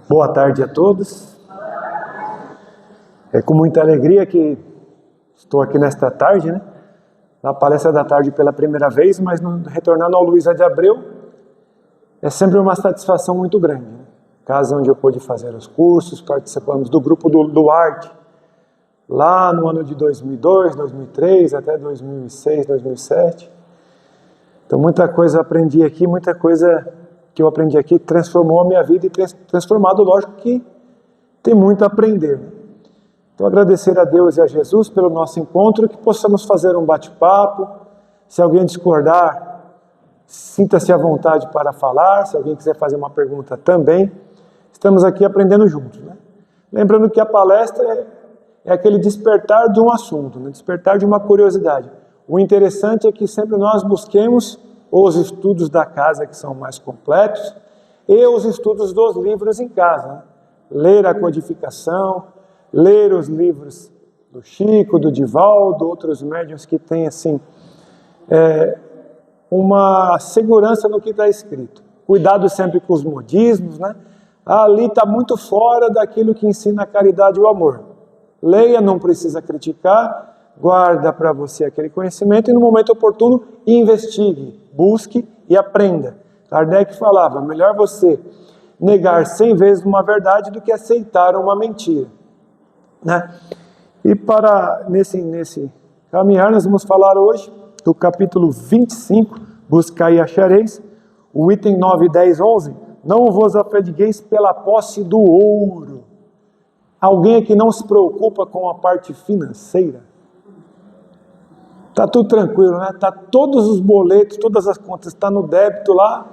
Boa tarde a todos. É com muita alegria que estou aqui nesta tarde, né? Na palestra da tarde pela primeira vez, mas retornando ao Luiza de Abreu, é sempre uma satisfação muito grande, né? Casa onde eu pude fazer os cursos, participamos do grupo do Arte, lá no ano de 2002, 2003, até 2006, 2007. Então muita coisa aprendi aqui, muita coisa que eu aprendi aqui transformou a minha vida e transformado, lógico que tem muito a aprender, né? Então agradecer a Deus e a Jesus pelo nosso encontro, que possamos fazer um bate-papo. Se alguém discordar, sinta-se à vontade para falar. Se alguém quiser fazer uma pergunta também, estamos aqui aprendendo juntos, né? Lembrando que a palestra é aquele despertar de um assunto, né? Despertar de uma curiosidade. O interessante é que sempre nós busquemos os estudos da casa, que são mais completos, e os estudos dos livros em casa, né? Ler a codificação, ler os livros do Chico, do Divaldo, outros médiuns que têm assim, uma segurança no que está escrito. Cuidado sempre com os modismos, né? Ali está muito fora daquilo que ensina a caridade e o amor. Leia, não precisa criticar, guarda para você aquele conhecimento e no momento oportuno investigue, busque e aprenda. Kardec falava, melhor você negar 100 vezes uma verdade do que aceitar uma mentira, né? E para nesse caminhar, nós vamos falar hoje do capítulo 25, Buscai e achareis, o item 9, 10, 11, não vos afadigueis pela posse do ouro. Alguém aqui não se preocupa com a parte financeira? Está tudo tranquilo, né? Está todos os boletos, todas as contas, está no débito lá,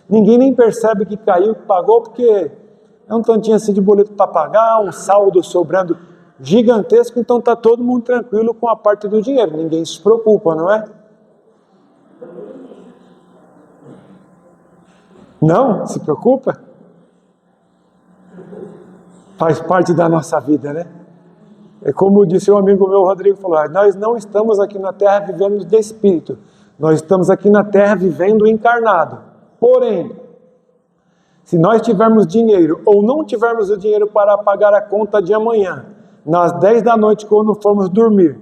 ninguém nem percebe que caiu, que pagou, porque é um tantinho assim de boleto para pagar, um saldo sobrando gigantesco, então está todo mundo tranquilo com a parte do dinheiro, ninguém se preocupa, não é? Não? Se preocupa? Faz parte da nossa vida, né? É como disse um amigo meu, Rodrigo, falou, nós não estamos aqui na Terra vivendo de espírito, nós estamos aqui na Terra vivendo encarnado. Porém, se nós tivermos dinheiro ou não tivermos o dinheiro para pagar a conta de amanhã, nas 10 da noite quando formos dormir,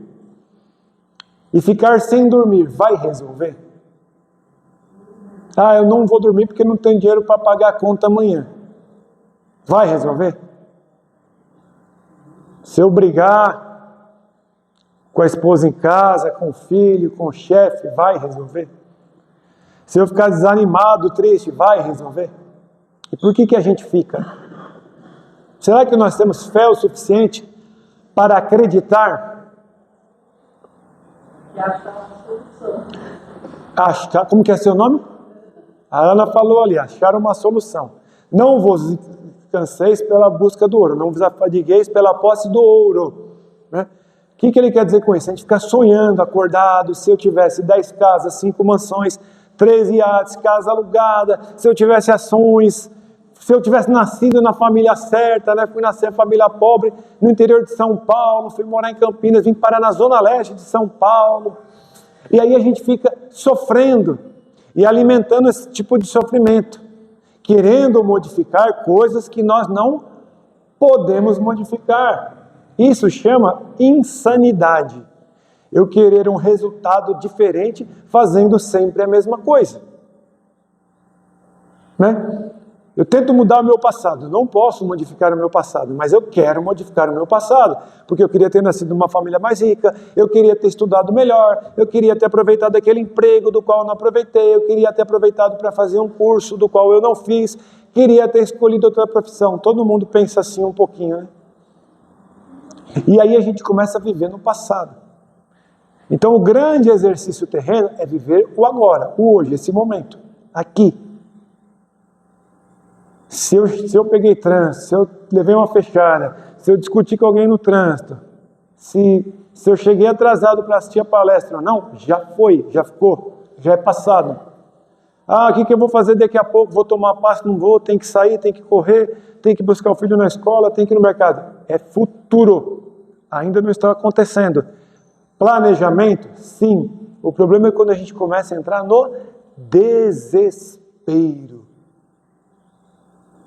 e ficar sem dormir, vai resolver? Ah, eu não vou dormir porque não tenho dinheiro para pagar a conta amanhã. Vai resolver? Se eu brigar com a esposa em casa, com o filho, com o chefe, vai resolver? Se eu ficar desanimado, triste, vai resolver? E por que a gente fica? Será que nós temos fé o suficiente para acreditar? E achar uma solução. Como que é seu nome? A Ana falou ali, achar uma solução. Não vos canseis pela busca do ouro, não vos afadigueis pela posse do ouro, né? O que ele quer dizer com isso? A gente fica sonhando, acordado, se eu tivesse 10 casas, 5 mansões, 3 iates, casa alugada, se eu tivesse ações, se eu tivesse nascido na família certa, né? Fui nascer em família pobre, no interior de São Paulo, fui morar em Campinas, vim parar na zona leste de São Paulo, e aí a gente fica sofrendo e alimentando esse tipo de sofrimento, querendo modificar coisas que nós não podemos modificar. Isso chama insanidade. Eu querer um resultado diferente fazendo sempre a mesma coisa, né? Eu tento mudar o meu passado, não posso modificar o meu passado, mas eu quero modificar o meu passado, porque eu queria ter nascido numa família mais rica, eu queria ter estudado melhor, eu queria ter aproveitado aquele emprego do qual eu não aproveitei, eu queria ter aproveitado para fazer um curso do qual eu não fiz, queria ter escolhido outra profissão. Todo mundo pensa assim um pouquinho, né? E aí a gente começa a viver no passado. Então o grande exercício terreno é viver o agora, o hoje, esse momento, aqui. Se eu peguei trânsito, se eu levei uma fechada, se eu discuti com alguém no trânsito, se eu cheguei atrasado para assistir a palestra ou não, já foi, já ficou, já é passado. Ah, o que eu vou fazer daqui a pouco? Vou tomar passe? Não vou, tem que sair, tem que correr, tem que buscar o filho na escola, tem que ir no mercado. É futuro, ainda não está acontecendo. Planejamento? Sim. O problema é quando a gente começa a entrar no desespero.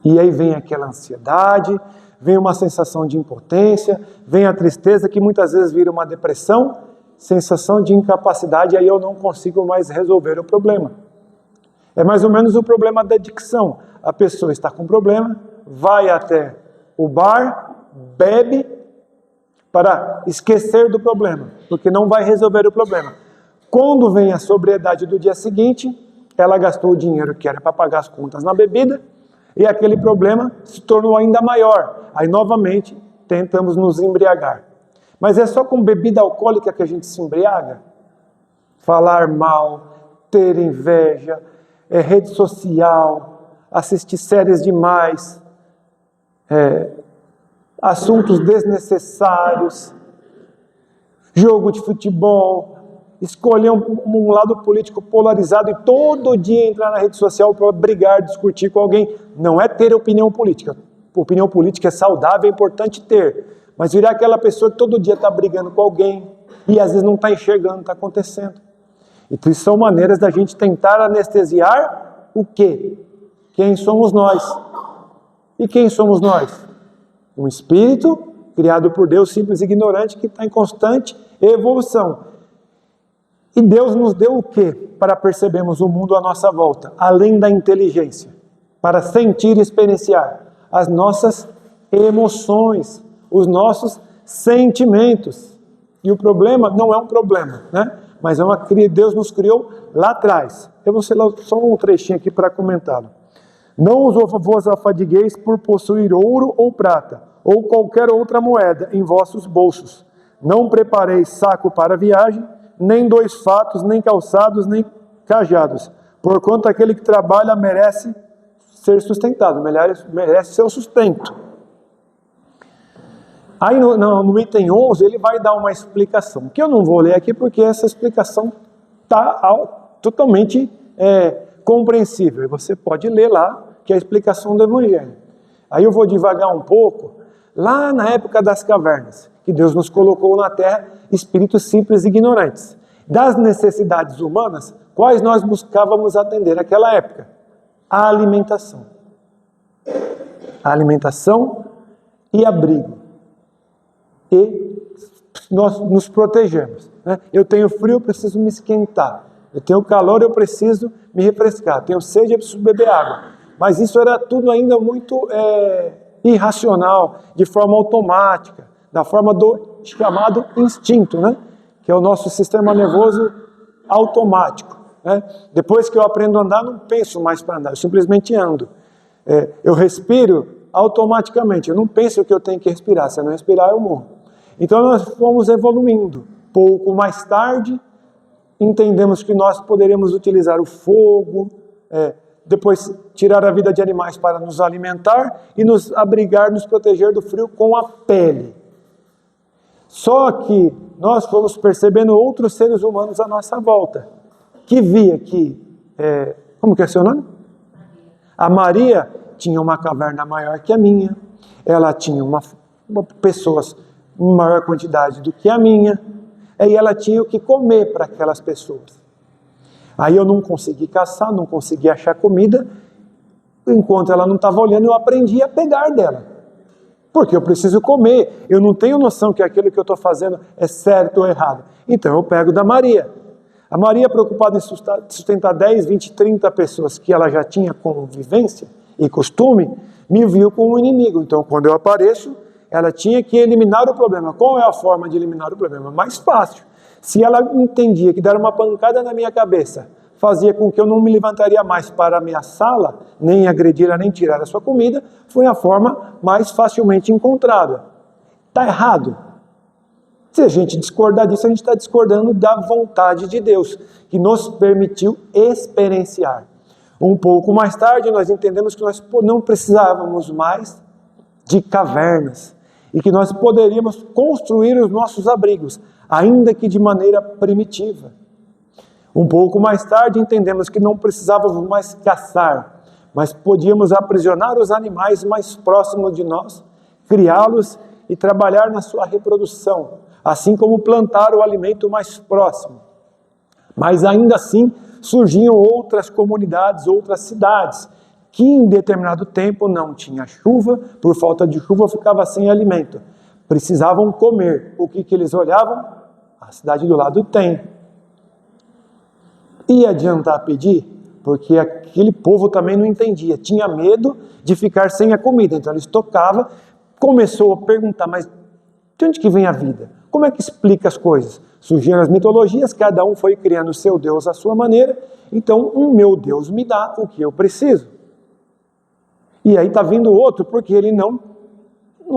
E aí vem aquela ansiedade, vem uma sensação de impotência, vem a tristeza que muitas vezes vira uma depressão, sensação de incapacidade, e aí eu não consigo mais resolver o problema. É mais ou menos o problema da adicção. A pessoa está com problema, vai até o bar, bebe para esquecer do problema, porque não vai resolver o problema. Quando vem a sobriedade do dia seguinte, ela gastou o dinheiro que era para pagar as contas na bebida, e aquele problema se tornou ainda maior. Aí novamente tentamos nos embriagar. Mas é só com bebida alcoólica que a gente se embriaga? Falar mal, ter inveja, rede social, assistir séries demais, assuntos desnecessários, jogo de futebol, escolher um lado político polarizado e todo dia entrar na rede social para brigar, discutir com alguém. Não é ter opinião política. Opinião política é saudável, é importante ter. Mas virar aquela pessoa que todo dia está brigando com alguém e às vezes não está enxergando o que está acontecendo. Então, isso são maneiras da gente tentar anestesiar o quê? Quem somos nós? E quem somos nós? Um espírito criado por Deus, simples e ignorante, que está em constante evolução. E Deus nos deu o quê? Para percebermos o mundo à nossa volta, além da inteligência, para sentir e experienciar as nossas emoções, os nossos sentimentos. E o problema não é um problema, né? Mas Deus nos criou lá atrás. Eu vou ser só um trechinho aqui para comentá-lo. Não vos afadigueis por possuir ouro ou prata, ou qualquer outra moeda em vossos bolsos. Não prepareis saco para a viagem, nem 2 fatos, nem calçados, nem cajados. Porquanto aquele que trabalha merece ser sustentado, merece seu sustento. Aí no item 11 ele vai dar uma explicação, que eu não vou ler aqui porque essa explicação está totalmente compreensível. E você pode ler lá, que é a explicação do Evangelho. Aí eu vou devagar um pouco, lá na época das cavernas, que Deus nos colocou na terra espíritos simples e ignorantes. Das necessidades humanas, quais nós buscávamos atender naquela época? A alimentação. A alimentação e abrigo. E nós nos protegemos, né? Eu tenho frio, eu preciso me esquentar. Eu tenho calor, eu preciso me refrescar. Eu tenho sede, eu preciso beber água. Mas isso era tudo ainda muito irracional, de forma automática, da forma do chamado instinto, né? Que é o nosso sistema nervoso automático, né? Depois que eu aprendo a andar, não penso mais para andar, eu simplesmente ando. Eu respiro automaticamente, eu não penso que eu tenho que respirar, se eu não respirar eu morro. Então nós fomos evoluindo. Pouco mais tarde, entendemos que nós poderíamos utilizar o fogo, depois tirar a vida de animais para nos alimentar e nos abrigar, nos proteger do frio com a pele. Só que nós fomos percebendo outros seres humanos à nossa volta, que via que, como que é seu nome? A Maria tinha uma caverna maior que a minha, ela tinha pessoas em maior quantidade do que a minha, e ela tinha o que comer para aquelas pessoas. Aí eu não consegui caçar, não consegui achar comida, enquanto ela não estava olhando, eu aprendi a pegar dela. Porque eu preciso comer, eu não tenho noção que aquilo que eu estou fazendo é certo ou errado. Então eu pego da Maria. A Maria, preocupada em sustentar 10, 20, 30 pessoas que ela já tinha convivência e costume, me viu como um inimigo. Então quando eu apareço, ela tinha que eliminar o problema. Qual é a forma de eliminar o problema? Mais fácil. Se ela entendia que dar uma pancada na minha cabeça fazia com que eu não me levantaria mais para ameaçá-la, nem agredir-la, nem tirar a sua comida, foi a forma mais facilmente encontrada. Está errado? Se a gente discordar disso, a gente está discordando da vontade de Deus, que nos permitiu experienciar. Um pouco mais tarde, nós entendemos que nós não precisávamos mais de cavernas, e que nós poderíamos construir os nossos abrigos, ainda que de maneira primitiva. Um pouco mais tarde entendemos que não precisávamos mais caçar, mas podíamos aprisionar os animais mais próximos de nós, criá-los e trabalhar na sua reprodução, assim como plantar o alimento mais próximo. Mas ainda assim surgiam outras comunidades, outras cidades, que em determinado tempo não tinha chuva, por falta de chuva ficava sem alimento. Precisavam comer. O que eles olhavam? A cidade do lado tem. Ia adiantar pedir? Porque aquele povo também não entendia, tinha medo de ficar sem a comida. Então eles tocavam, começou a perguntar, mas de onde que vem a vida? Como é que explica as coisas? Surgiram as mitologias, cada um foi criando o seu Deus à sua maneira. Então, o meu Deus me dá o que eu preciso. E aí está vindo outro, porque ele não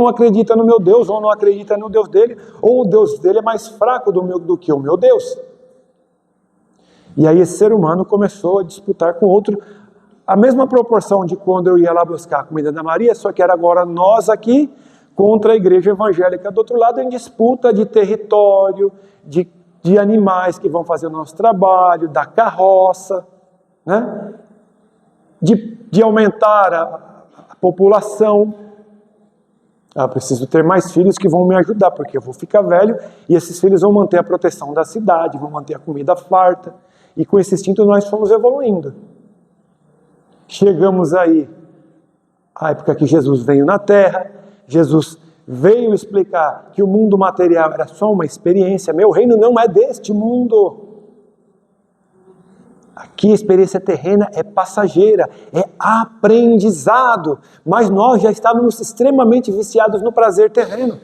acredita no meu Deus, ou não acredita no Deus dele, ou o Deus dele é mais fraco do que o meu Deus. E aí esse ser humano começou a disputar com outro, a mesma proporção de quando eu ia lá buscar a comida da Maria, só que era agora nós aqui, contra a igreja evangélica do outro lado, em disputa de território, de animais que vão fazer o nosso trabalho, da carroça, né? de aumentar a população. Eu preciso ter mais filhos que vão me ajudar, porque eu vou ficar velho, e esses filhos vão manter a proteção da cidade, vão manter a comida farta, e com esse instinto nós fomos evoluindo. Chegamos aí, à época que Jesus veio na Terra, Jesus veio explicar que o mundo material era só uma experiência, meu reino não é deste mundo. Aqui a experiência terrena é passageira, é aprendizado, mas nós já estávamos extremamente viciados no prazer terreno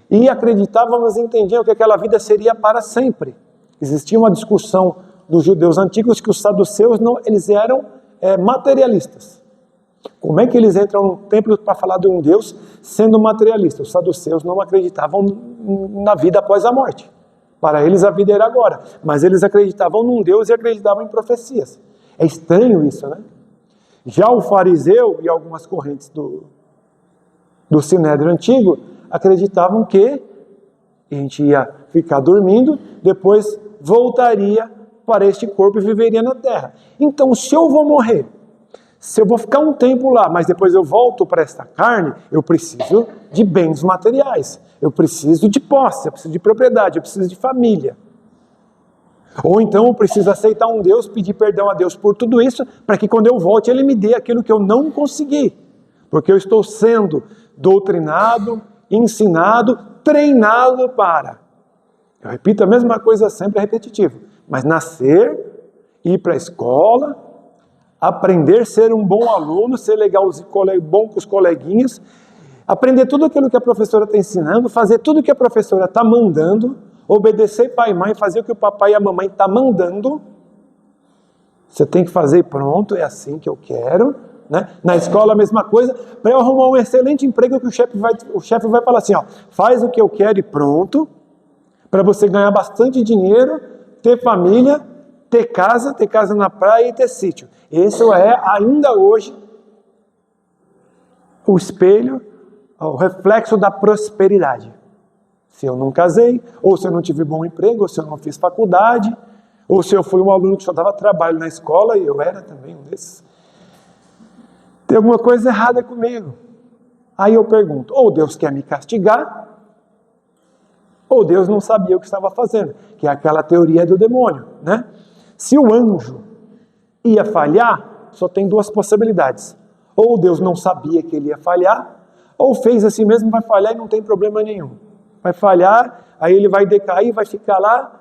e acreditávamos e entendíamos que aquela vida seria para sempre. Existia uma discussão dos judeus antigos que os saduceus eles eram materialistas. Como é que eles entram no templo para falar de um Deus sendo materialista? Os saduceus não acreditavam na vida após a morte. Para eles a vida era agora, mas eles acreditavam num Deus e acreditavam em profecias. É estranho isso, né? Já o fariseu e algumas correntes do Sinédrio Antigo acreditavam que a gente ia ficar dormindo, depois voltaria para este corpo e viveria na terra. Então, se eu vou morrer, se eu vou ficar um tempo lá, mas depois eu volto para esta carne, eu preciso de bens materiais, eu preciso de posse, eu preciso de propriedade, eu preciso de família. Ou então eu preciso aceitar um Deus, pedir perdão a Deus por tudo isso, para que quando eu volte Ele me dê aquilo que eu não consegui. Porque eu estou sendo doutrinado, ensinado, treinado para. Eu repito a mesma coisa sempre, é repetitivo. Mas nascer, ir para a escola, aprender a ser um bom aluno, ser legal, bom com os coleguinhas, aprender tudo aquilo que a professora está ensinando, fazer tudo o que a professora está mandando, obedecer pai e mãe, fazer o que o papai e a mamãe estão mandando. Você tem que fazer e pronto, é assim que eu quero. Né? Na escola a mesma coisa, para eu arrumar um excelente emprego que o chefe vai falar assim, ó, faz o que eu quero e pronto, para você ganhar bastante dinheiro, ter família, ter casa na praia e ter sítio. Esse é, ainda hoje, o espelho, o reflexo da prosperidade. Se eu não casei, ou se eu não tive bom emprego, ou se eu não fiz faculdade, ou se eu fui um aluno que só dava trabalho na escola, e eu era também um desses. Tem alguma coisa errada comigo. Aí eu pergunto, ou Deus quer me castigar, ou Deus não sabia o que estava fazendo, que é aquela teoria do demônio, né? Se o anjo ia falhar, só tem duas possibilidades. Ou Deus não sabia que ele ia falhar, ou fez assim mesmo, vai falhar e não tem problema nenhum. Vai falhar, aí ele vai decair, vai ficar lá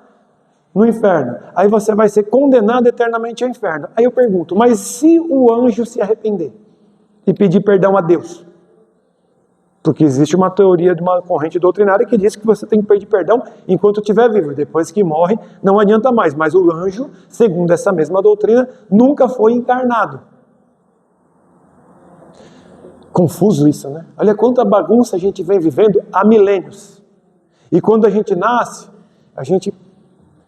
no inferno. Aí você vai ser condenado eternamente ao inferno. Aí eu pergunto, mas se o anjo se arrepender e pedir perdão a Deus? Porque existe uma teoria de uma corrente doutrinária que diz que você tem que pedir perdão enquanto estiver vivo. Depois que morre, não adianta mais. Mas o anjo, segundo essa mesma doutrina, nunca foi encarnado. Confuso isso, né? Olha quanta bagunça a gente vem vivendo há milênios. E quando a gente nasce,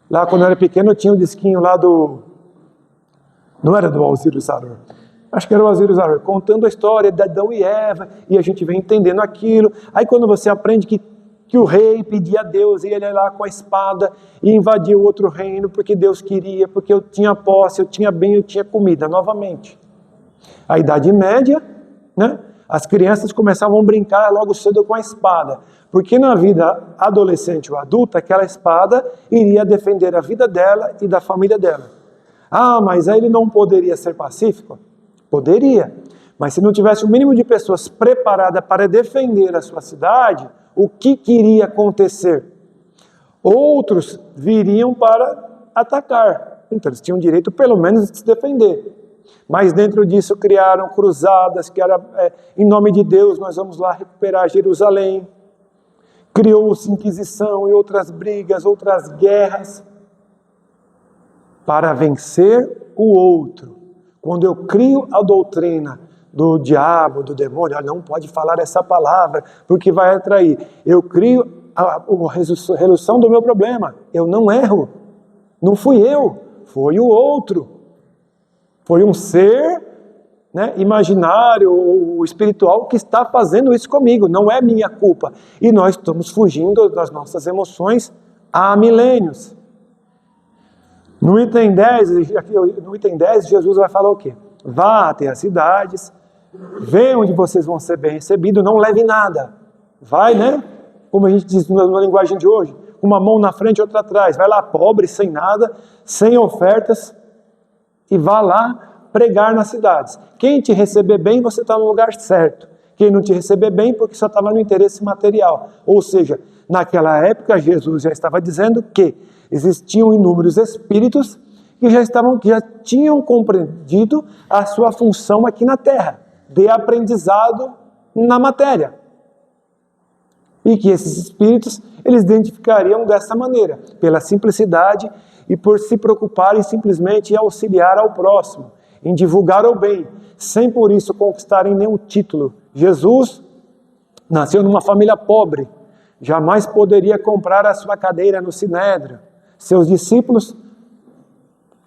lá quando eu era pequeno, eu tinha um disquinho lá não era do Alziro Saror, acho que era o Alziro Saror, contando a história de Adão e Eva, e a gente vem entendendo aquilo. Aí quando você aprende que o rei pedia a Deus, e ele ia lá com a espada e invadia o outro reino, porque Deus queria, porque eu tinha posse, eu tinha bem, eu tinha comida, novamente. A Idade Média, né? As crianças começavam a brincar logo cedo com a espada, porque na vida adolescente ou adulta, aquela espada iria defender a vida dela e da família dela. Ah, mas aí ele não poderia ser pacífico? Poderia. Mas se não tivesse o mínimo de pessoas preparadas para defender a sua cidade, o que iria acontecer? Outros viriam para atacar. Então eles tinham direito pelo menos de se defender. Mas dentro disso criaram cruzadas, que era em nome de Deus nós vamos lá recuperar Jerusalém. Criou-se Inquisição e outras brigas, outras guerras para vencer o outro. Quando eu crio a doutrina do diabo, do demônio, não pode falar essa palavra porque vai atrair. Eu crio a resolução do meu problema. Eu não erro. Não fui eu, foi o outro. Foi um ser, né, imaginário ou espiritual que está fazendo isso comigo. Não é minha culpa. E nós estamos fugindo das nossas emoções há milênios. No item 10, Jesus vai falar o quê? Vá até as cidades, vê onde vocês vão ser bem recebidos, não leve nada. Vai, né? Como a gente diz na linguagem de hoje, uma mão na frente e outra atrás. Vai lá pobre, sem nada, sem ofertas, e vá lá pregar nas cidades. Quem te receber bem, você está no lugar certo. Quem não te receber bem, porque só estava no interesse material. Ou seja, naquela época Jesus já estava dizendo que existiam inúmeros espíritos que já tinham compreendido a sua função aqui na Terra, de aprendizado na matéria. E que esses espíritos, eles identificariam dessa maneira, pela simplicidade e por se preocuparem simplesmente em auxiliar ao próximo, em divulgar o bem, sem por isso conquistarem nenhum título. Jesus nasceu numa família pobre, jamais poderia comprar a sua cadeira no Sinédrio. Seus discípulos,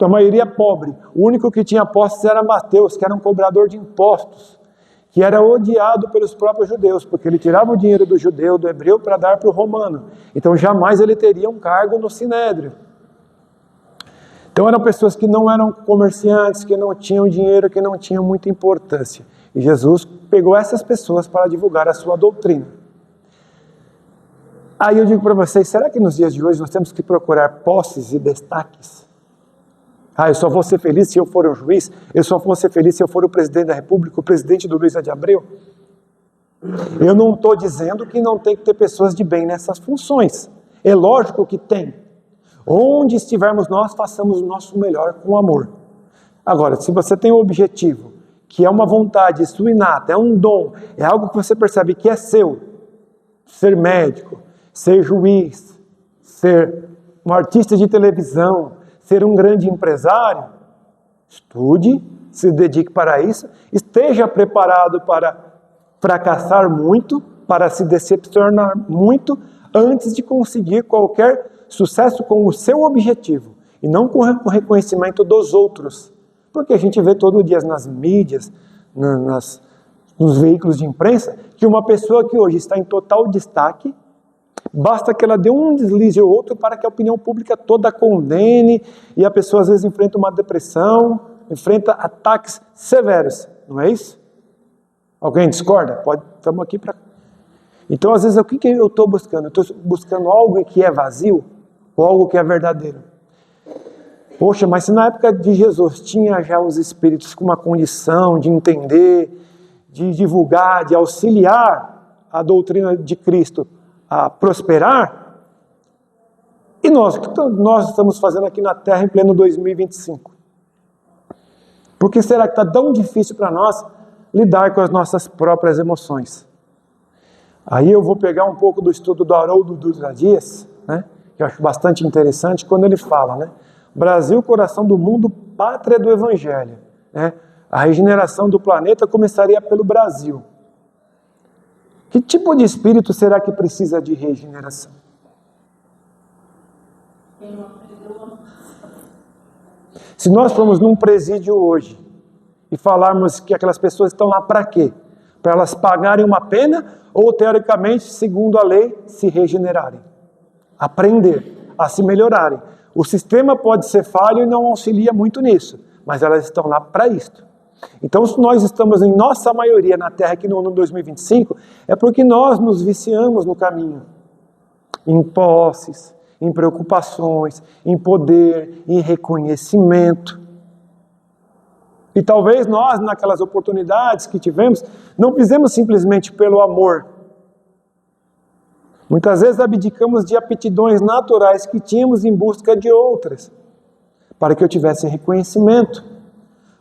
a maioria pobre, o único que tinha posses era Mateus, que era um cobrador de impostos, que era odiado pelos próprios judeus, porque ele tirava o dinheiro do judeu, do hebreu, para dar para o romano. Então jamais ele teria um cargo no Sinédrio. Então eram pessoas que não eram comerciantes, que não tinham dinheiro, que não tinham muita importância. E Jesus pegou essas pessoas para divulgar a sua doutrina. Aí eu digo para vocês, será que nos dias de hoje nós temos que procurar posses e destaques? Eu só vou ser feliz se eu for um juiz, eu só vou ser feliz se eu for o presidente da República, o presidente do Luiz de Abreu. Eu não estou dizendo que não tem que ter pessoas de bem nessas funções. É lógico que tem. Onde estivermos nós, façamos o nosso melhor com amor. Agora, se você tem um objetivo, que é uma vontade sua inata, é um dom, é algo que você percebe que é seu, ser médico, ser juiz, ser um artista de televisão, ser um grande empresário, estude, se dedique para isso, esteja preparado para fracassar muito, para se decepcionar muito, antes de conseguir qualquer sucesso com o seu objetivo, e não com o reconhecimento dos outros. Porque a gente vê todo dia nas mídias, nos veículos de imprensa, que uma pessoa que hoje está em total destaque, basta que ela dê um deslize ou outro para que a opinião pública toda condene, e a pessoa às vezes enfrenta uma depressão, enfrenta ataques severos, não é isso? Alguém discorda? Estamos aqui para... Então às vezes o que eu estou buscando? Eu estou buscando algo que é vazio ou algo que é verdadeiro? Poxa, mas se na época de Jesus tinha já os espíritos com uma condição de entender, de divulgar, de auxiliar a doutrina de Cristo a prosperar, e nós, o que nós estamos fazendo aqui na Terra em pleno 2025? Por que será que está tão difícil para nós lidar com as nossas próprias emoções? Aí eu vou pegar um pouco do estudo do Haroldo Dutra Dias, né, que eu acho bastante interessante, quando ele fala, né, Brasil, coração do mundo, pátria do Evangelho. Né, a regeneração do planeta começaria pelo Brasil. Que tipo de espírito será que precisa de regeneração? Se nós formos num presídio hoje e falarmos que aquelas pessoas estão lá para quê? Para elas pagarem uma pena ou, teoricamente, segundo a lei, se regenerarem? Aprender a se melhorarem. O sistema pode ser falho e não auxilia muito nisso, mas elas estão lá para isto. Então, se nós estamos em nossa maioria na Terra aqui no ano 2025, é porque nós nos viciamos no caminho. Em posses, em preocupações, em poder, em reconhecimento. E talvez nós, naquelas oportunidades que tivemos, não fizemos simplesmente pelo amor. Muitas vezes abdicamos de aptidões naturais que tínhamos em busca de outras, para que eu tivesse reconhecimento.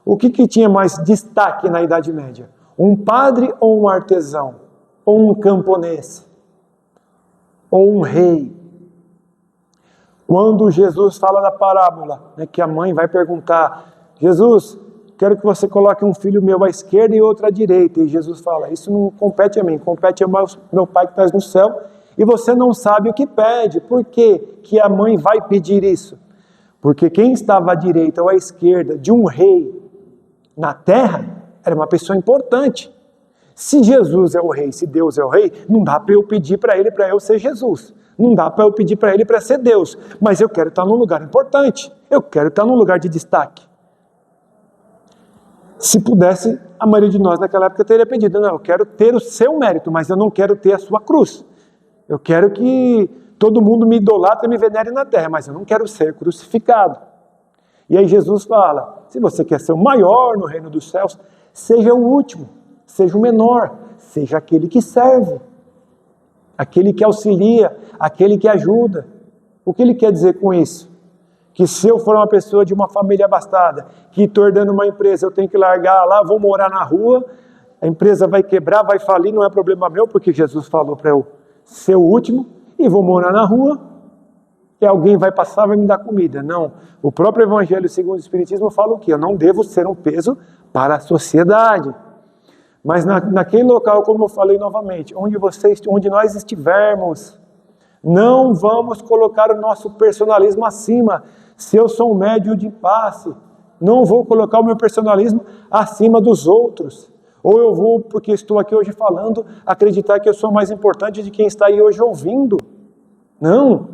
O que tinha mais destaque na Idade Média? Um padre ou um artesão? Ou um camponês? Ou um rei? Quando Jesus fala da parábola, que a mãe vai perguntar, Jesus, quero que você coloque um filho meu à esquerda e outro à direita. E Jesus fala, isso não compete a mim, compete ao meu Pai que está no céu. E você não sabe o que pede. Por que que a mãe vai pedir isso? Porque quem estava à direita ou à esquerda de um rei na terra era uma pessoa importante. Se Jesus é o rei, se Deus é o rei, não dá para eu pedir para ele para eu ser Jesus. Não dá para eu pedir para ele para ser Deus. Mas eu quero estar num lugar importante. Eu quero estar num lugar de destaque. Se pudesse, a maioria de nós naquela época teria pedido, não, eu quero ter o seu mérito, mas eu não quero ter a sua cruz. Eu quero que todo mundo me idolatre e me venere na terra, mas eu não quero ser crucificado. E aí Jesus fala, se você quer ser o maior no reino dos céus, seja o último, seja o menor, seja aquele que serve, aquele que auxilia, aquele que ajuda. O que ele quer dizer com isso? Que se eu for uma pessoa de uma família abastada, que estou herdando uma empresa, eu tenho que largar lá, vou morar na rua, a empresa vai quebrar, vai falir, não é problema meu, porque Jesus falou para eu ser o último, e vou morar na rua, e alguém vai passar e vai me dar comida. Não, o próprio Evangelho segundo o Espiritismo fala o quê? Eu não devo ser um peso para a sociedade. Mas naquele local, como eu falei novamente, onde nós estivermos, não vamos colocar o nosso personalismo acima. Se eu sou um médium de passe, não vou colocar o meu personalismo acima dos outros. Ou eu vou, porque estou aqui hoje falando, acreditar que eu sou mais importante de quem está aí hoje ouvindo. Não.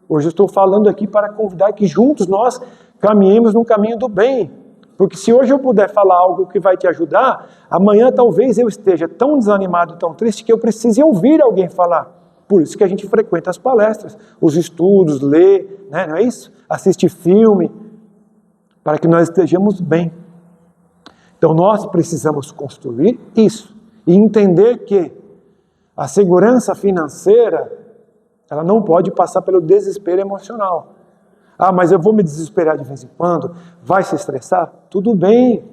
Hoje eu estou falando aqui para convidar que juntos nós caminhemos no caminho do bem. Porque se hoje eu puder falar algo que vai te ajudar, amanhã talvez eu esteja tão desanimado, tão triste, que eu precise ouvir alguém falar. Por isso que a gente frequenta as palestras, os estudos, lê, né? Não é isso? Assiste filme, para que nós estejamos bem. Então nós precisamos construir isso e entender que a segurança financeira, ela não pode passar pelo desespero emocional. Ah, mas eu vou me desesperar de vez em quando, vai se estressar? Tudo bem,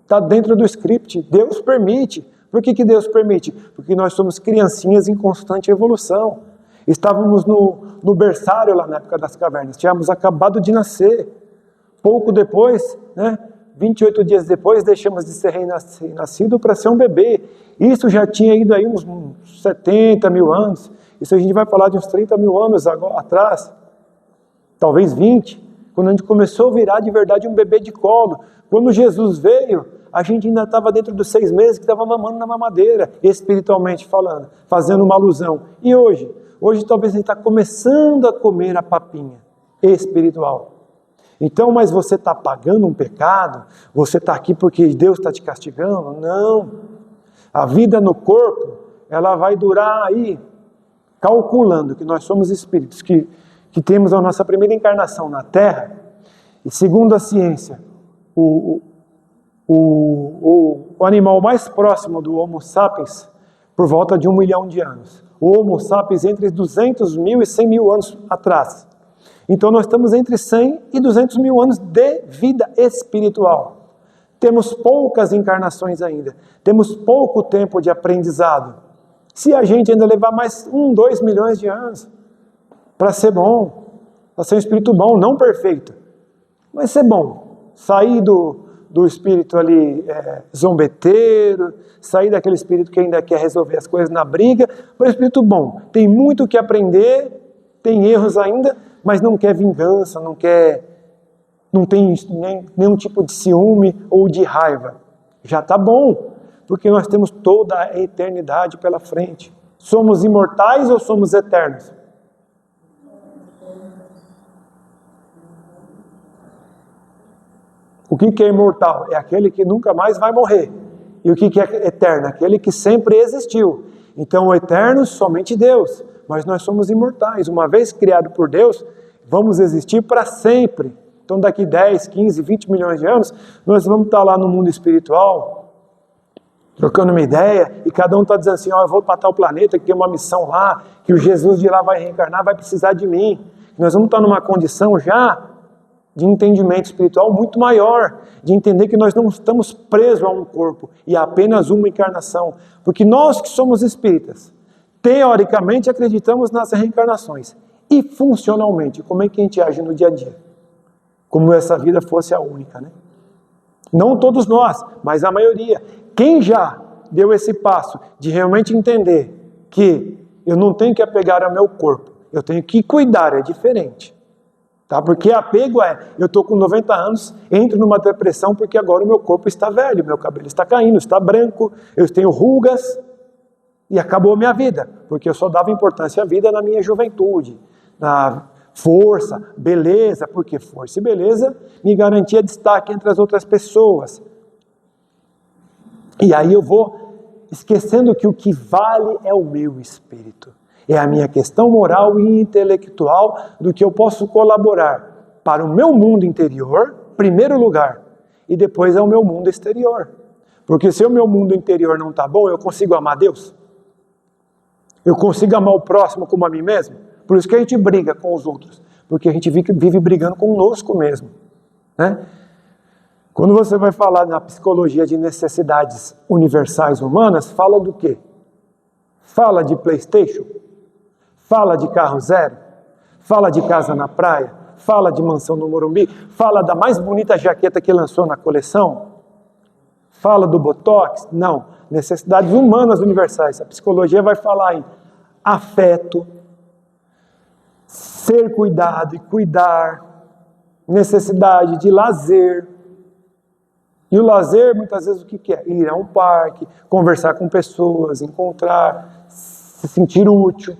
está dentro do script, Deus permite. Por que Deus permite? Porque nós somos criancinhas em constante evolução. Estávamos no berçário lá na época das cavernas, tínhamos acabado de nascer. Pouco depois, 28 dias depois, deixamos de ser renascido para ser um bebê. Isso já tinha ido aí uns 70 mil anos. Isso a gente vai falar de uns 30 mil anos atrás. Talvez 20. Quando a gente começou a virar de verdade um bebê de colo. Quando Jesus veio, a gente ainda estava dentro dos 6 meses que estava mamando na mamadeira, espiritualmente falando, fazendo uma alusão. E hoje? Hoje talvez a gente está começando a comer a papinha espiritual. Então, mas você está pagando um pecado? Você está aqui porque Deus está te castigando? Não. A vida no corpo, ela vai durar aí, calculando que nós somos espíritos, que temos a nossa primeira encarnação na Terra, e segundo a ciência, o animal mais próximo do Homo sapiens, por volta de 1 milhão de anos. O Homo sapiens entre 200 mil e 100 mil anos atrás. Então nós estamos entre 100 e 200 mil anos de vida espiritual. Temos poucas encarnações ainda. Temos pouco tempo de aprendizado. Se a gente ainda levar mais 2 milhões de anos para ser bom, para ser um espírito bom, não perfeito, mas ser bom. Sair do espírito ali zombeteiro, sair daquele espírito que ainda quer resolver as coisas na briga, para o espírito bom. Tem muito o que aprender, tem erros ainda, mas não quer vingança, não tem nenhum tipo de ciúme ou de raiva. Já está bom, porque nós temos toda a eternidade pela frente. Somos imortais ou somos eternos? O que é imortal? É aquele que nunca mais vai morrer. E o que é eterno? Aquele que sempre existiu. Então o eterno somente Deus. Mas nós somos imortais. Uma vez criado por Deus, vamos existir para sempre. Então daqui 10, 15, 20 milhões de anos, nós vamos estar lá no mundo espiritual, trocando uma ideia, e cada um está dizendo assim, eu vou para tal planeta, que tem uma missão lá, que o Jesus de lá vai reencarnar, vai precisar de mim. Nós vamos estar numa condição já de entendimento espiritual muito maior, de entender que nós não estamos presos a um corpo e a apenas uma encarnação, porque nós que somos espíritas, teoricamente acreditamos nas reencarnações, e funcionalmente, como é que a gente age no dia a dia? Como se essa vida fosse a única, né? Não todos nós, mas a maioria. Quem já deu esse passo de realmente entender que eu não tenho que apegar ao meu corpo, eu tenho que cuidar, é diferente. Tá? Porque apego eu estou com 90 anos, entro numa depressão porque agora o meu corpo está velho, meu cabelo está caindo, está branco, eu tenho rugas e acabou a minha vida, porque eu só dava importância à vida na minha juventude, na força, beleza, porque força e beleza me garantia destaque entre as outras pessoas. E aí eu vou esquecendo que o que vale é o meu espírito. É a minha questão moral e intelectual do que eu posso colaborar para o meu mundo interior, primeiro lugar, e depois ao meu mundo exterior. Porque se o meu mundo interior não está bom, eu consigo amar Deus? Eu consigo amar o próximo como a mim mesmo? Por isso que a gente briga com os outros, porque a gente vive brigando conosco mesmo, né? Quando você vai falar na psicologia de necessidades universais humanas, fala do quê? Fala de PlayStation? Fala de carro zero? Fala de casa na praia? Fala de mansão no Morumbi? Fala da mais bonita jaqueta que lançou na coleção? Fala do Botox? Não. Necessidades humanas universais. A psicologia vai falar em afeto, ser cuidado e cuidar, necessidade de lazer. E o lazer, muitas vezes, o que é? Ir a um parque, conversar com pessoas, encontrar, se sentir útil.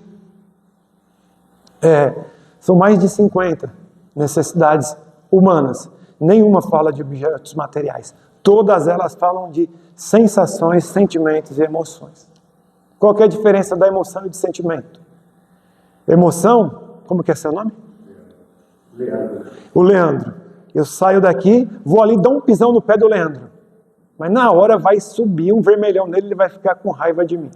São mais de 50 necessidades humanas. Nenhuma fala de objetos materiais. Todas elas falam de sensações, sentimentos e emoções. Qual que é a diferença da emoção e do sentimento? Emoção, como que é seu nome? Leandro. O Leandro. Eu saio daqui, vou ali dar um pisão no pé do Leandro. Mas na hora vai subir um vermelhão nele, ele vai ficar com raiva de mim.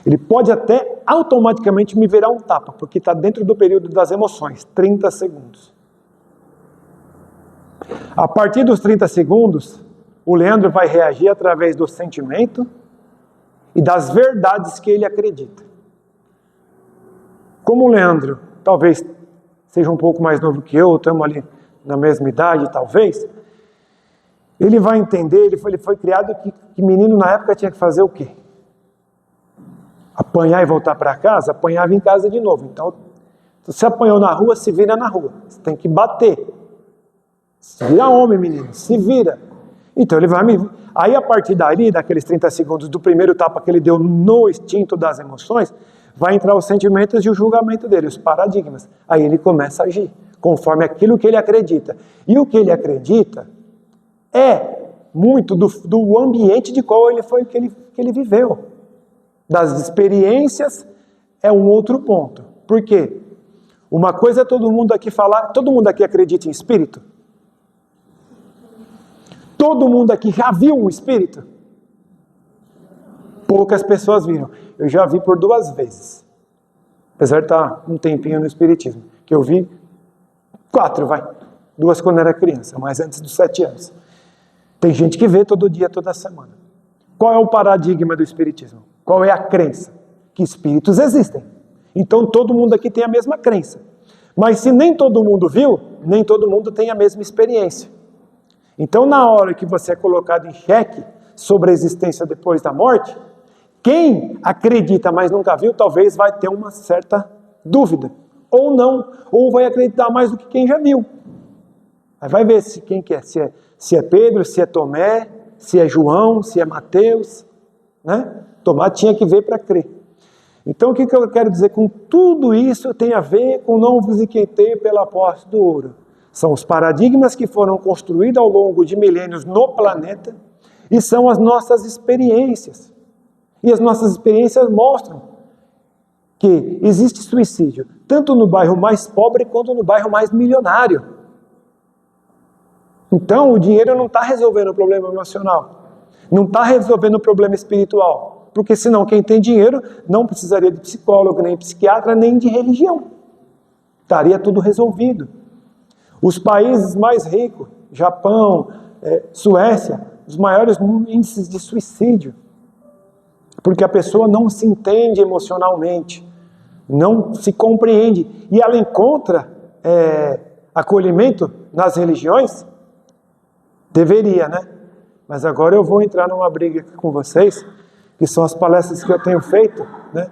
Ele pode até automaticamente me virar um tapa, porque está dentro do período das emoções, 30 segundos. A partir dos 30 segundos, o Leandro vai reagir através do sentimento e das verdades que ele acredita. Como o Leandro talvez seja um pouco mais novo que eu, estamos ali na mesma idade, talvez, ele vai entender, ele foi criado que menino na época tinha que fazer o quê? Apanhar e voltar para casa, apanhava em casa de novo. Então, se você apanhou na rua, se vira na rua. Você tem que bater. Se vira homem, menino, se vira. Então ele vai me... Aí a partir dali, daqueles 30 segundos do primeiro tapa que ele deu no instinto das emoções, vai entrar os sentimentos e o julgamento dele, os paradigmas. Aí ele começa a agir, conforme aquilo que ele acredita. E o que ele acredita é muito do ambiente de qual ele foi, que ele viveu. Das experiências é um outro ponto. Por quê? Uma coisa é todo mundo aqui falar, todo mundo aqui acredita em espírito? Todo mundo aqui já viu um espírito? Poucas pessoas viram. Eu já vi por 2 vezes. Apesar de estar um tempinho no espiritismo. Que eu vi 4, 2 quando era criança, mas antes dos 7 anos. Tem gente que vê todo dia, toda semana. Qual é o paradigma do espiritismo? Qual é a crença? Que espíritos existem. Então todo mundo aqui tem a mesma crença. Mas se nem todo mundo viu, nem todo mundo tem a mesma experiência. Então na hora que você é colocado em xeque sobre a existência depois da morte, quem acredita, mas nunca viu, talvez vai ter uma certa dúvida. Ou não, ou vai acreditar mais do que quem já viu. Aí vai ver quem que é, se é Pedro, se é Tomé, se é João, se é Mateus, né? Tomar tinha que ver para crer. Então o que eu quero dizer com tudo isso tem a ver com não vos inquietei pela posse do ouro. São os paradigmas que foram construídos ao longo de milênios no planeta e são as nossas experiências. E as nossas experiências mostram que existe suicídio, tanto no bairro mais pobre quanto no bairro mais milionário. Então, o dinheiro não está resolvendo o problema emocional, não está resolvendo o problema espiritual, porque senão quem tem dinheiro não precisaria de psicólogo, nem psiquiatra, nem de religião. Estaria tudo resolvido. Os países mais ricos, Japão, Suécia, os maiores índices de suicídio, porque a pessoa não se entende emocionalmente, não se compreende, e ela encontra acolhimento nas religiões. Deveria, né? Mas agora eu vou entrar numa briga aqui com vocês, que são as palestras que eu tenho feito, né?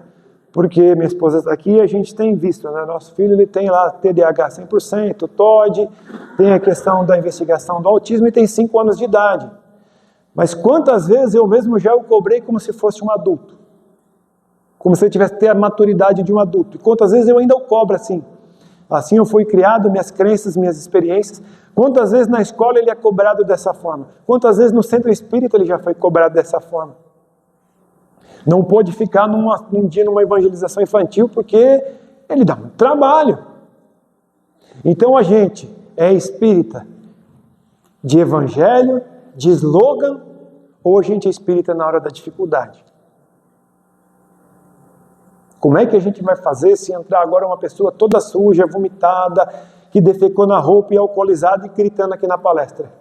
Porque minha esposa está aqui e a gente tem visto, né? Nosso filho ele tem lá TDAH 100%, TOD, tem a questão da investigação do autismo e tem 5 anos de idade. Mas quantas vezes eu mesmo já o cobrei como se fosse um adulto? Como se ele tivesse ter a maturidade de um adulto. E quantas vezes eu ainda o cobro assim? Assim eu fui criado, minhas crenças, minhas experiências. Quantas vezes na escola ele é cobrado dessa forma? Quantas vezes no centro espírita ele já foi cobrado dessa forma? Não pôde ficar num dia numa evangelização infantil porque ele dá muito trabalho. Então a gente é espírita de evangelho, de slogan, ou a gente é espírita na hora da dificuldade? Como é que a gente vai fazer se entrar agora uma pessoa toda suja, vomitada, que defecou na roupa e alcoolizada e gritando aqui na palestra?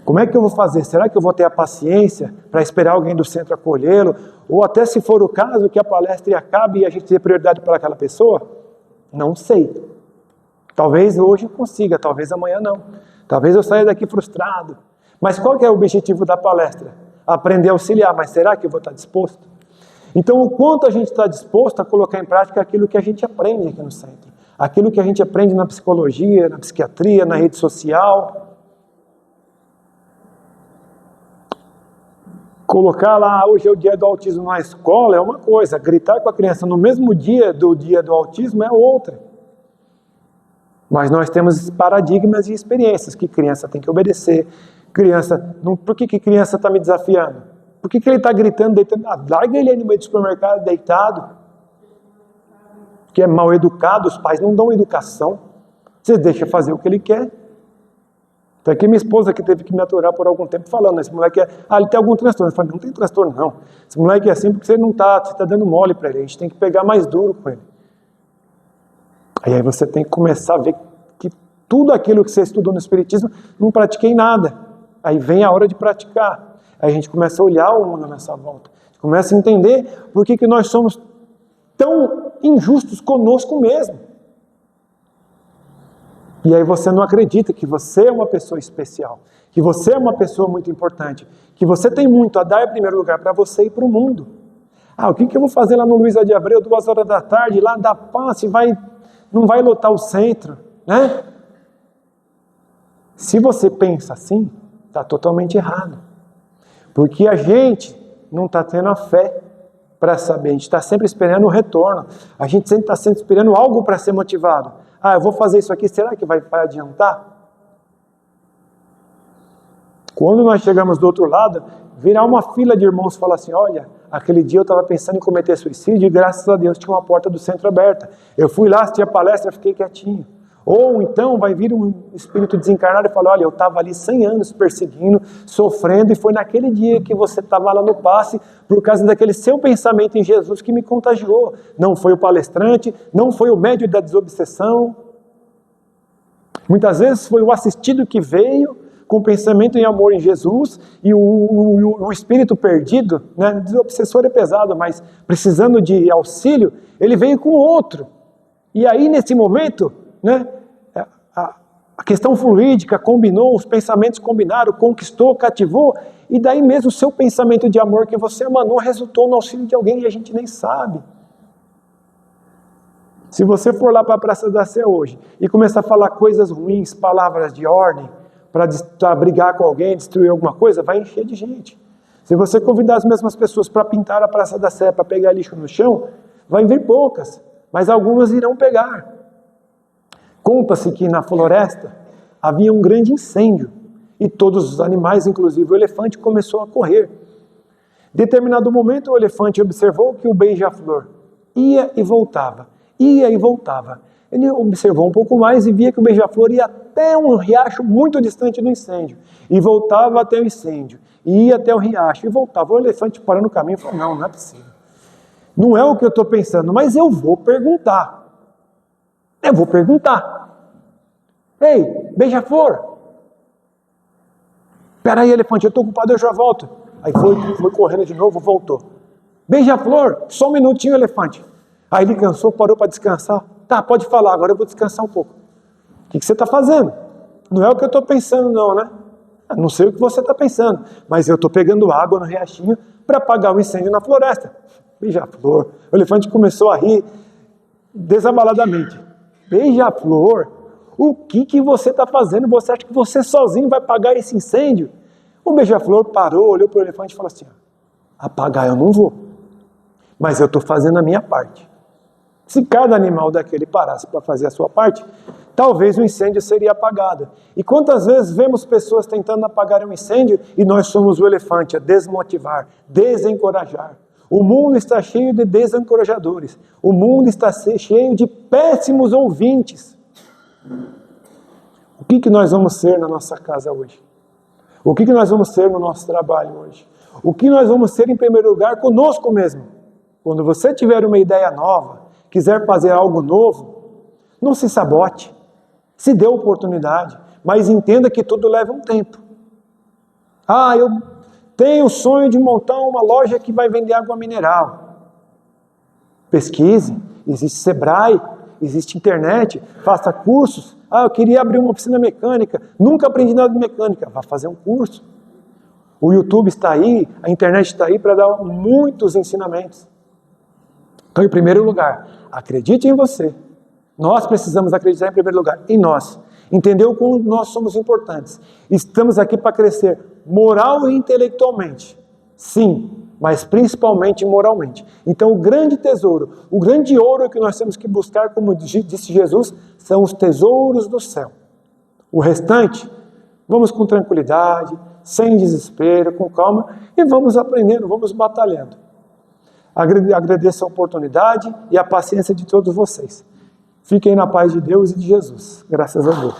Como é que eu vou fazer? Será que eu vou ter a paciência para esperar alguém do centro acolhê-lo? Ou até se for o caso, que a palestra acabe e a gente dê prioridade para aquela pessoa? Não sei. Talvez hoje eu consiga, talvez amanhã não. Talvez eu saia daqui frustrado. Mas qual que é o objetivo da palestra? Aprender a auxiliar, mas será que eu vou estar disposto? Então, o quanto a gente está disposto a colocar em prática aquilo que a gente aprende aqui no centro? Aquilo que a gente aprende na psicologia, na psiquiatria, na rede social. Colocar lá, hoje é o dia do autismo na escola, é uma coisa. Gritar com a criança no mesmo dia do autismo é outra. Mas nós temos paradigmas e experiências que criança tem que obedecer. Por que criança está me desafiando? Por que ele está gritando, deitando? Larga ele aí no meio do supermercado, deitado. Que é mal educado, os pais não dão educação. Você deixa fazer o que ele quer. Até que minha esposa que teve que me aturar por algum tempo falando, esse moleque ele tem algum transtorno. Eu falei, não tem transtorno não. Esse moleque é assim porque você está dando mole para ele. A gente tem que pegar mais duro com ele. Aí você tem que começar a ver que tudo aquilo que você estudou no Espiritismo, não pratiquei nada. Aí vem a hora de praticar. Aí a gente começa a olhar o mundo nessa volta. A gente começa a entender por que nós somos tão injustos conosco mesmo. E aí você não acredita que você é uma pessoa especial, que você é uma pessoa muito importante, que você tem muito a dar em primeiro lugar para você e para o mundo. O que eu vou fazer lá no Luiza de Abreu, 2 horas da tarde, lá da passe, não vai lotar o centro, né? Se você pensa assim, está totalmente errado. Porque a gente não está tendo a fé para saber, a gente está sempre esperando o retorno, a gente sempre está sempre esperando algo para ser motivado. Eu vou fazer isso aqui, será que vai adiantar? Quando nós chegamos do outro lado, virá uma fila de irmãos e falar assim, olha, aquele dia eu estava pensando em cometer suicídio e graças a Deus tinha uma porta do centro aberta. Eu fui lá, assisti a palestra, fiquei quietinho. Ou então vai vir um espírito desencarnado e falar, olha, eu estava ali 100 anos perseguindo, sofrendo, e foi naquele dia que você estava lá no passe, por causa daquele seu pensamento em Jesus que me contagiou. Não foi o palestrante, não foi o médium da desobsessão. Muitas vezes foi o assistido que veio com pensamento em amor em Jesus, e o espírito perdido, né, desobsessor é pesado, mas precisando de auxílio, ele veio com outro. E aí nesse momento, né, a questão fluídica combinou, os pensamentos combinaram, conquistou, cativou, e daí mesmo o seu pensamento de amor que você emanou resultou no auxílio de alguém e a gente nem sabe. Se você for lá para a Praça da Sé hoje e começar a falar coisas ruins, palavras de ordem, para brigar com alguém, destruir alguma coisa, vai encher de gente. Se você convidar as mesmas pessoas para pintar a Praça da Sé, para pegar lixo no chão, vai vir poucas, mas algumas irão pegar. Conta-se que na floresta havia um grande incêndio e todos os animais, inclusive o elefante, começou a correr. Em determinado momento o elefante observou que o beija-flor ia e voltava, ia e voltava. Ele observou um pouco mais e via que o beija-flor ia até um riacho muito distante do incêndio. E voltava até o incêndio. E ia até o riacho e voltava. O elefante parou no caminho e falou, não é possível. Não é o que eu estou pensando, mas eu vou perguntar. Eu vou perguntar. Ei, beija-flor. Peraí, elefante, eu estou ocupado, eu já volto. Aí foi correndo de novo, voltou. Beija-flor, só um minutinho, elefante. Aí ele cansou, parou para descansar. Tá, pode falar, agora eu vou descansar um pouco. O que você está fazendo? Não é o que eu estou pensando não, né? Não sei o que você está pensando, mas eu estou pegando água no riachinho para apagar o incêndio na floresta. Beija-flor. O elefante começou a rir desabaladamente. Beija-flor? O que você está fazendo? Você acha que você sozinho vai apagar esse incêndio? O beija-flor parou, olhou para o elefante e falou assim, apagar eu não vou, mas eu estou fazendo a minha parte. Se cada animal daquele parasse para fazer a sua parte, talvez o incêndio seria apagado. E quantas vezes vemos pessoas tentando apagar um incêndio e nós somos o elefante a desmotivar, desencorajar. O mundo está cheio de desencorajadores. O mundo está cheio de péssimos ouvintes. O que nós vamos ser na nossa casa hoje? O que nós vamos ser no nosso trabalho hoje? O que nós vamos ser em primeiro lugar conosco mesmo? Quando você tiver uma ideia nova, quiser fazer algo novo, não se sabote. Se dê oportunidade, mas entenda que tudo leva um tempo. Eu tenho o sonho de montar uma loja que vai vender água mineral. Pesquise, existe Sebrae, existe internet, faça cursos. Eu queria abrir uma oficina mecânica, nunca aprendi nada de mecânica, vá fazer um curso. O YouTube está aí, a internet está aí para dar muitos ensinamentos. Então, em primeiro lugar, acredite em você. Nós precisamos acreditar em primeiro lugar em nós. Entender o quanto nós somos importantes. Estamos aqui para crescer moral e intelectualmente. Sim, mas principalmente moralmente. Então, o grande tesouro, o grande ouro que nós temos que buscar, como disse Jesus, são os tesouros do céu. O restante, vamos com tranquilidade, sem desespero, com calma, e vamos aprendendo, vamos batalhando. Agradeço a oportunidade e a paciência de todos vocês. Fiquem na paz de Deus e de Jesus. Graças a Deus.